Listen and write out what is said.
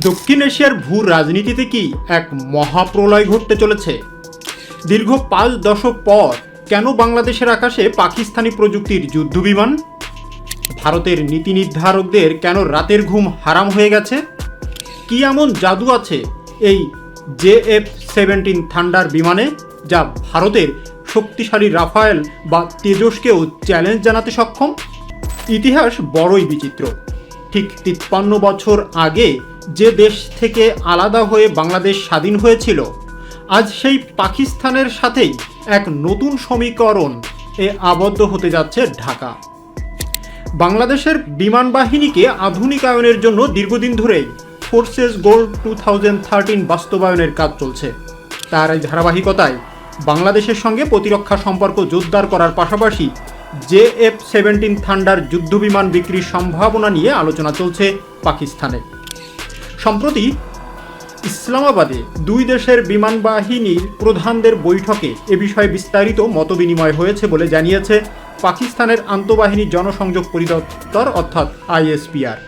দক্ষিণ এশিয়ার ভূ রাজনীতিতে কি এক মহাপ্রলয় ঘটতে চলেছে? দীর্ঘ 5 দশক পর কেন বাংলাদেশের আকাশে পাকিস্তানি প্রযুক্তির যুদ্ধবিমান? ভারতের নীতি নির্ধারকদের কেন রাতের ঘুম হারাম হয়ে গেছে? কি এমন জাদু আছে এই JF-17 থান্ডার বিমানে, যা ভারতের শক্তিশালী রাফায়েল বা তেজসকেও চ্যালেঞ্জ জানাতে সক্ষম? ইতিহাস বড়ই বিচিত্র। ঠিক 53 বছর আগে যে দেশ থেকে আলাদা হয়ে বাংলাদেশ স্বাধীন হয়েছিল, আজ সেই পাকিস্তানের সাথেই এক নতুন সমীকরণ আবদ্ধ হতে যাচ্ছে ঢাকা। বাংলাদেশের বিমান বাহিনীকে আধুনিকায়নের জন্য দীর্ঘদিন ধরেই ফোর্সেস গোল 2013 বাস্তবায়নের কাজ চলছে। তার এই ধারাবাহিকতায় বাংলাদেশের সঙ্গে প্রতিরক্ষা সম্পর্ক জোরদার করার পাশাপাশি JF-17 থান্ডার যুদ্ধবিমান বিক্রির সম্ভাবনা নিয়ে আলোচনা চলছে পাকিস্তানে। সম্প্রতি ইসলামাবাদে দুই দেশের বিমান বাহিনীর প্রধানদের বৈঠকে এ বিষয়ে বিস্তারিত মতবিনিময় হয়েছে বলে জানিয়েছে পাকিস্তানের আন্তঃবাহিনী জনসংযোগ পরিদপ্তর অর্থাৎ ISPR।